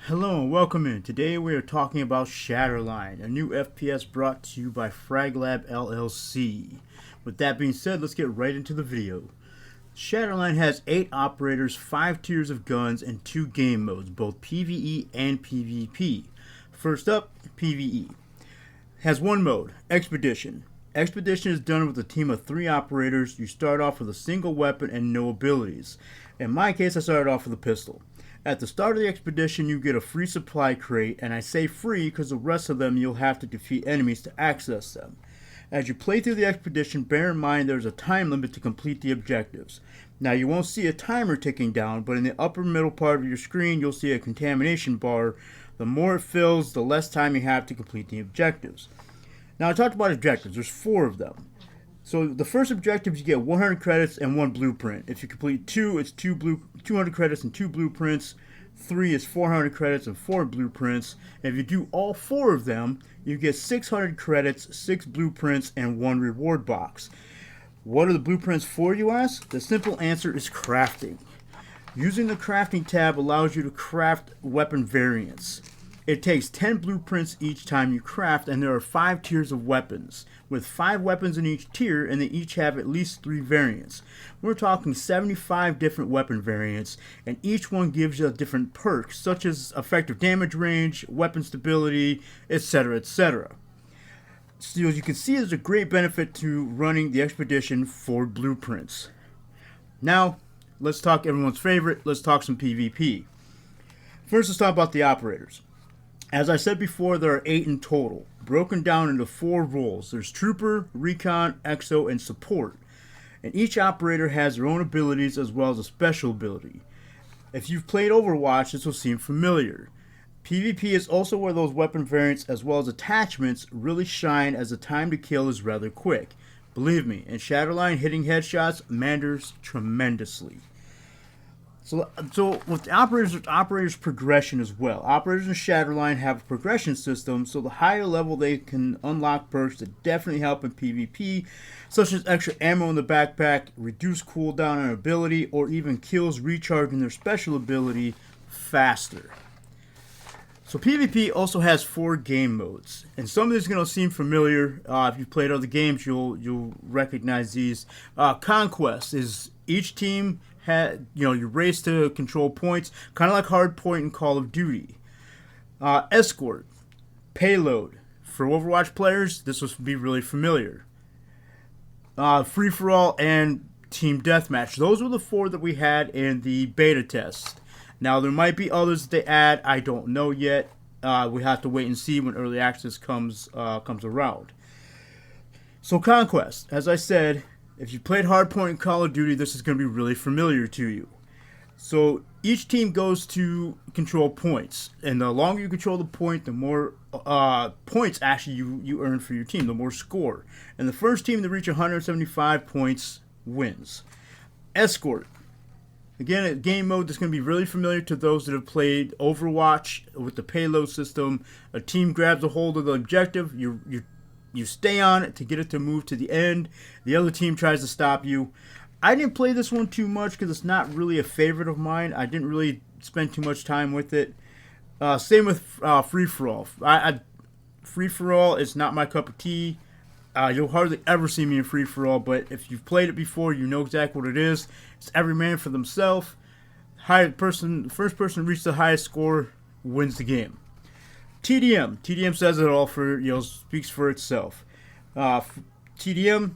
Hello and welcome in. Today we are talking about Shatterline, a new FPS brought to you by FragLab LLC. With that being said, let's get right into the video. Shatterline has 8 operators, 5 tiers of guns, and 2 game modes, both PvE and PvP. First up, PvE. Has one mode, Expedition. Expedition is done with a team of 3 operators. You start off with a single weapon and no abilities. In my case, I started off with a pistol. At the start of the expedition, you get a free supply crate, and I say free because the rest of them you'll have to defeat enemies to access them. As you play through the expedition, bear in mind there's a time limit to complete the objectives. Now, you won't see a timer ticking down, but in the upper middle part of your screen, you'll see a contamination bar. The more it fills, the less time you have to complete the objectives. Now, I talked about objectives. There's 4 of them. So the first objective, you get 100 credits and 1 blueprint. If you complete 2, it's 200 credits and 2 blueprints. 3 is 400 credits and 4 blueprints. And if you do all 4 of them, you get 600 credits, 6 blueprints, and 1 reward box. What are the blueprints for, you ask? The simple answer is crafting. Using the crafting tab allows you to craft weapon variants. It takes 10 blueprints each time you craft, and there are 5 tiers of weapons, with 5 weapons in each tier, and they each have at least 3 variants. We're talking 75 different weapon variants, and each one gives you a different perk, such as effective damage range, weapon stability, etc., etc. So as you can see, there's a great benefit to running the expedition for blueprints. Now, let's talk everyone's favorite. Let's talk some PvP. First, let's talk about the operators. As I said before, there are 8 in total, broken down into 4 roles. There's Trooper, Recon, Exo, and Support. And each operator has their own abilities as well as a special ability. If you've played Overwatch, this will seem familiar. PvP is also where those weapon variants as well as attachments really shine, as the time to kill is rather quick. Believe me, in Shatterline, hitting headshots matters tremendously. So with the operators progression as well. Operators in Shatterline have a progression system, so the higher level they can unlock perks that definitely help in PvP, such as extra ammo in the backpack, reduced cooldown on ability, or even kills recharging their special ability faster. So PvP also has 4 game modes, and some of these are going to seem familiar. If you've played other games, you'll recognize these. Conquest is each team you race to control points, kind of like Hardpoint in Call of Duty. Escort, Payload. For Overwatch players, this will be really familiar. Free for all and Team Deathmatch. Those were the 4 that we had in the beta test. Now there might be others that they add. I don't know yet. We have to wait and see when early access comes around. So Conquest, as I said. If you played Hardpoint in Call of Duty, this is going to be really familiar to you. So each team goes to control points, and the longer you control the point, the more points actually you earn for your team, the more score. And the first team to reach 175 points wins. Escort. Again, a game mode that's going to be really familiar to those that have played Overwatch with the payload system. A team grabs a hold of the objective. You stay on it to get it to move to the end. The other team tries to stop you. I didn't play this one too much because it's not really a favorite of mine. I didn't really spend too much time with it. Same with free-for-all. Free-for-all is not my cup of tea. You'll hardly ever see me in free-for-all, but if you've played it before, you know exactly what it is. It's every man for themselves. First person to reach the highest score wins the game. TDM says it all, speaks for itself. TDM,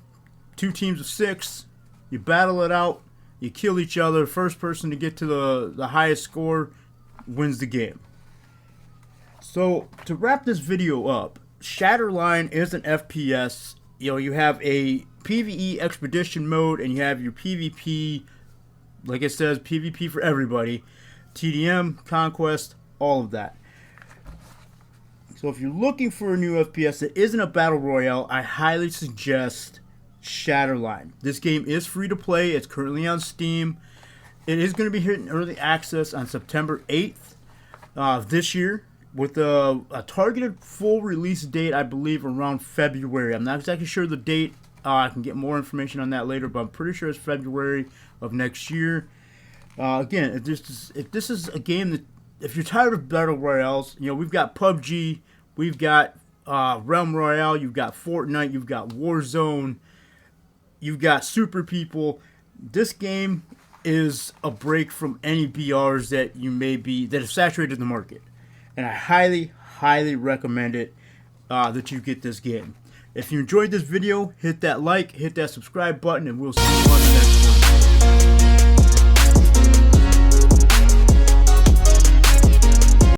2 teams of 6. You battle it out. You kill each other. First person to get to the highest score wins the game. So to wrap this video up, Shatterline is an FPS. You have a PvE expedition mode, and you have your PvP. Like it says, PvP for everybody. TDM, Conquest, all of that. So if you're looking for a new FPS that isn't a battle royale, I highly suggest Shatterline. This game is free to play. It's currently on Steam. It is going to be hitting early access on September 8th this year, with a targeted full release date, I believe, around February. I'm not exactly sure the date. I can get more information on that later, but I'm pretty sure it's February of next year. Again, if this is a game that if you're tired of battle royales, you know, we've got PUBG, we've got Realm Royale, you've got Fortnite, you've got Warzone, you've got Super People. This game is a break from any BRs that have saturated the market, and I highly recommend it that you get this game. If you enjoyed this video, hit that like, hit that subscribe button, and we'll see you on the next one.